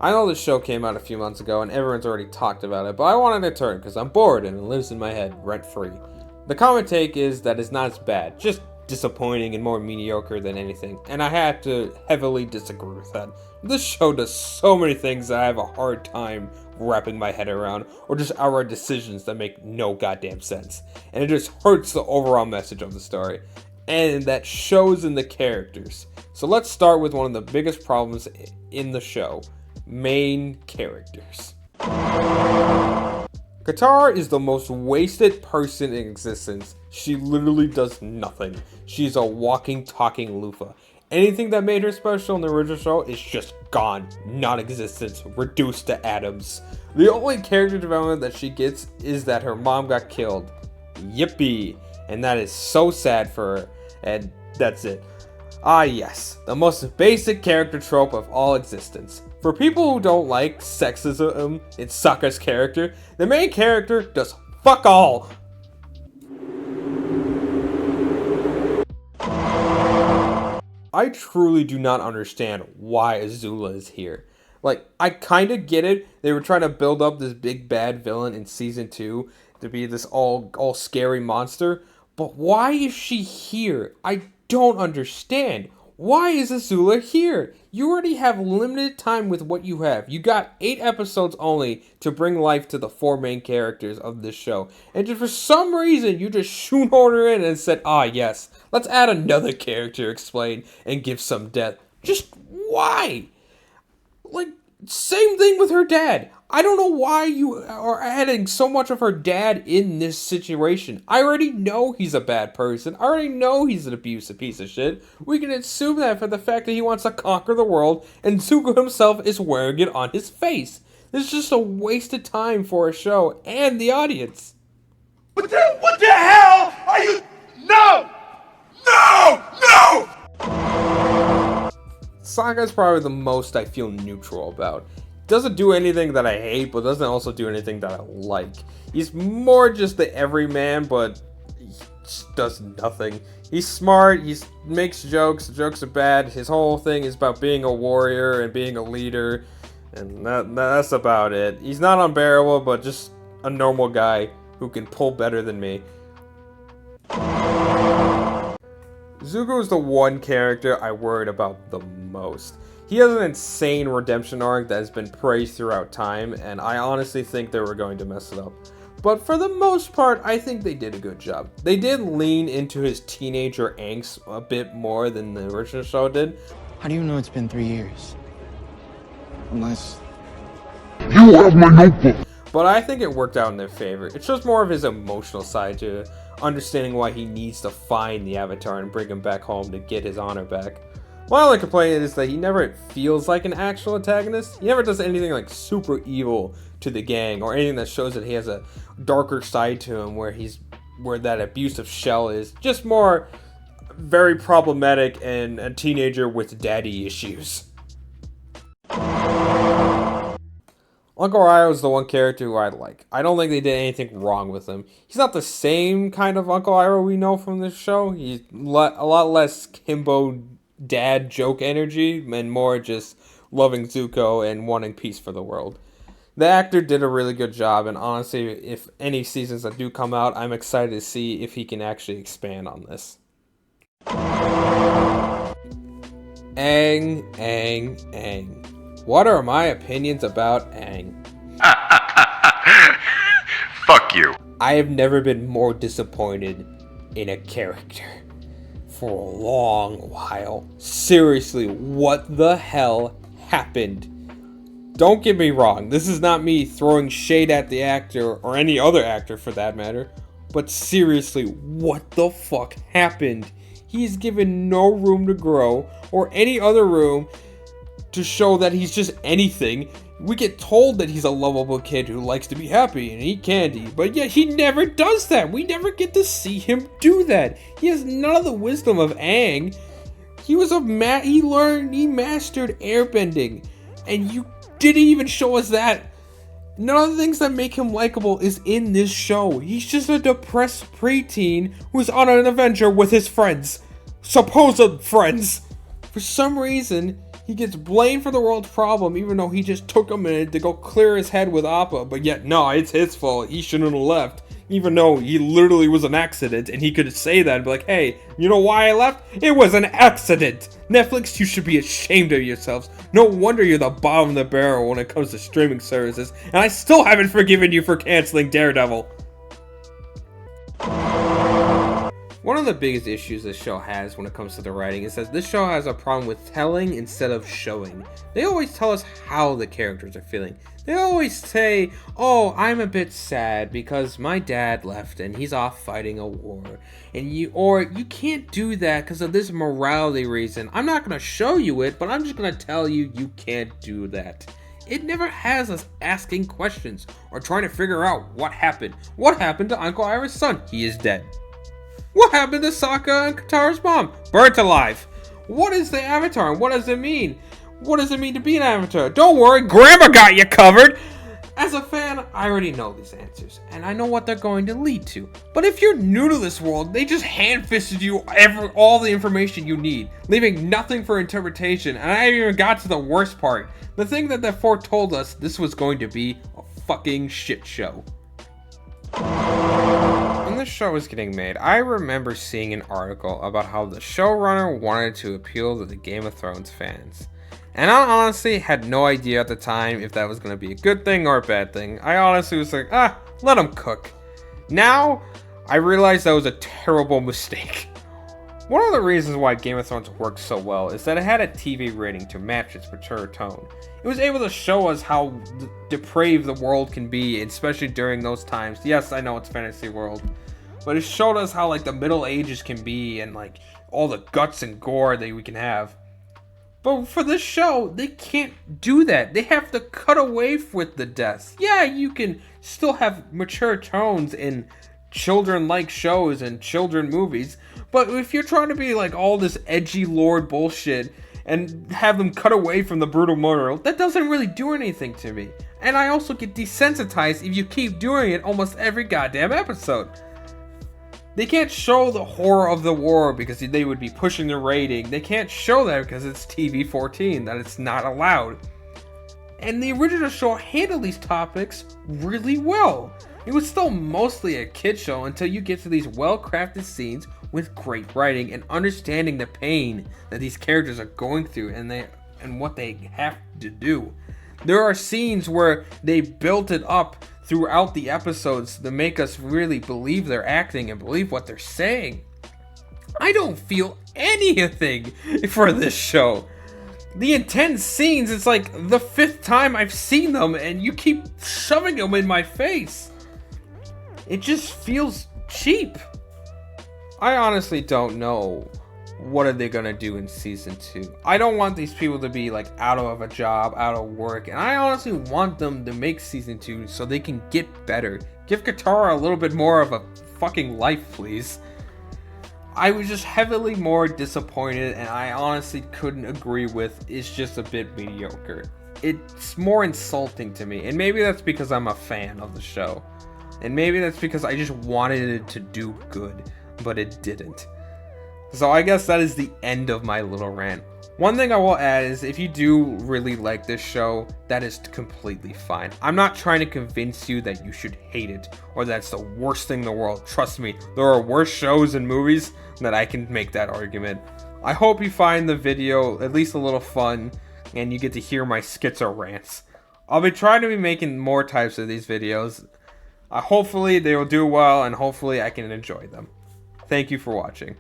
I know this show came out a few months ago and everyone's already talked about it, but I wanted to turn because I'm bored and it lives in my head rent-free. The common take is that it's not as bad, just disappointing and more mediocre than anything, and I had to heavily disagree with that. This show does so many things that I have a hard time wrapping my head around, or just outright decisions that make no goddamn sense, and it just hurts the overall message of the story, and that shows in the characters. So let's start with one of the biggest problems in the show: main characters. Katara is the most wasted person in existence. She literally does nothing. She's a walking, talking loofah. Anything that made her special in the original show is just gone, non-existent, reduced to atoms. The only character development that she gets is that her mom got killed. Yippee! And that is so sad for her, and that's it. Ah yes, the most basic character trope of all existence. For people who don't like sexism in Sokka's character, the main character does fuck all. I truly do not understand why Azula is here. Like, I kinda get it. They were trying to build up this big bad villain in season 2 to be this all scary monster. But why is she here? I don't understand. Why is Azula here? You already have limited time with what you have. You got 8 episodes only to bring life to the 4 main characters of this show. And just for some reason, you just shoehorned her in and said, ah yes, let's add another character explain and give some depth. Just why? Like, same thing with her dad. I don't know why you are adding so much of her dad in this situation. I already know he's a bad person. I already know he's an abusive piece of shit. We can assume that for the fact that he wants to conquer the world and Zuko himself is wearing it on his face. This is just a waste of time for a show and the audience. What the hell are you? No! No! No! Sokka is probably the most I feel neutral about. Doesn't do anything that I hate, but doesn't also do anything that I like. He's more just the everyman, but he just does nothing. He's smart, he makes jokes, the jokes are bad, his whole thing is about being a warrior and being a leader, and that's about it. He's not unbearable, but just a normal guy who can pull better than me. Zuko is the one character I worried about the most. He has an insane redemption arc that has been praised throughout time, and I honestly think they were going to mess it up. But for the most part, I think they did a good job. They did lean into his teenager angst a bit more than the original show did. How do you know it's been 3 years? Unless... You have my notebook! But I think it worked out in their favor. It shows more of his emotional side to understanding why he needs to find the Avatar and bring him back home to get his honor back. My only complaint is that he never feels like an actual antagonist. He never does anything like super evil to the gang or anything that shows that he has a darker side to him where that abusive shell is. Just more very problematic and a teenager with daddy issues. Uncle Iroh is the one character who I like. I don't think they did anything wrong with him. He's not the same kind of Uncle Iroh we know from this show. He's a lot less himbo dad joke energy and more just loving Zuko and wanting peace for the world. The actor did a really good job, and honestly, if any seasons that do come out, I'm excited to see if he can actually expand on this. Aang. What are my opinions about Aang? Fuck you. I have never been more disappointed in a character for a long while. Seriously, what the hell happened? Don't get me wrong, this is not me throwing shade at the actor or any other actor for that matter, but seriously, what the fuck happened? He's given no room to grow or any other room to show that he's just anything. We get told that he's a lovable kid who likes to be happy and eat candy, but yet he never does that. We never get to see him do that. He has none of the wisdom of Aang. He mastered airbending, and you didn't even show us that. None of the things that make him likable is in this show. He's just a depressed preteen who's on an adventure with his friends. Supposed friends. For some reason, He gets blamed for the world's problem even though he just took a minute to go clear his head with Appa, but yet, no, it's his fault. He shouldn't have left. Even though he literally was an accident, and he could say that and be like, hey, you know why I left? It was an accident! Netflix, you should be ashamed of yourselves. No wonder you're the bottom of the barrel when it comes to streaming services, and I still haven't forgiven you for canceling Daredevil. One of the biggest issues this show has when it comes to the writing is that this show has a problem with telling instead of showing. They always tell us how the characters are feeling. They always say, oh, I'm a bit sad because my dad left and he's off fighting a war. And you can't do that because of this morality reason. I'm not going to show you it, but I'm just going to tell you you can't do that. It never has us asking questions or trying to figure out what happened. What happened to Uncle Ira's son? He is dead. What happened to Sokka and Katara's mom? Burnt alive. What is the Avatar and what does it mean? What does it mean to be an Avatar? Don't worry, Grandma got you covered! As a fan, I already know these answers, and I know what they're going to lead to. But if you're new to this world, they just hand-fisted you all the information you need, leaving nothing for interpretation, and I haven't even got to the worst part. The thing that they foretold us this was going to be a fucking shit show. When the show was getting made, I remember seeing an article about how the showrunner wanted to appeal to the Game of Thrones fans. And I honestly had no idea at the time if that was going to be a good thing or a bad thing. I honestly was like, let them cook. Now, I realize that was a terrible mistake. One of the reasons why Game of Thrones worked so well is that it had a TV rating to match its mature tone. It was able to show us how depraved the world can be, especially during those times. Yes, I know it's fantasy world, but it showed us how like the Middle Ages can be and like all the guts and gore that we can have. But for this show, they can't do that. They have to cut away with the deaths. Yeah, you can still have mature tones in children-like shows and children movies, but if you're trying to be like all this edgy lord bullshit and have them cut away from the brutal murder, that doesn't really do anything to me. And I also get desensitized if you keep doing it almost every goddamn episode. They can't show the horror of the war because they would be pushing the rating. They can't show that because it's TV-14, that it's not allowed. And the original show handled these topics really well. It was still mostly a kid show until you get to these well-crafted scenes with great writing and understanding the pain that these characters are going through and what they have to do. There are scenes where they built it up throughout the episodes to make us really believe they're acting and believe what they're saying. I don't feel anything for this show. The intense scenes, it's like the 5th time I've seen them and you keep shoving them in my face. It just feels cheap. I honestly don't know what are they gonna do in season 2. I don't want these people to be like out of a job, out of work, and I honestly want them to make season 2 so they can get better. Give Katara a little bit more of a fucking life, please. I was just heavily more disappointed, and I honestly couldn't agree with it's just a bit mediocre. It's more insulting to me, and maybe that's because I'm a fan of the show. And maybe that's because I just wanted it to do good, but it didn't. So I guess that is the end of my little rant. One thing I will add is if you do really like this show, that is completely fine. I'm not trying to convince you that you should hate it or that's the worst thing in the world. Trust me, there are worse shows and movies that I can make that argument. I hope you find the video at least a little fun and you get to hear my schizo rants. I'll be trying to be making more types of these videos. Hopefully they will do well and hopefully I can enjoy them. Thank you for watching.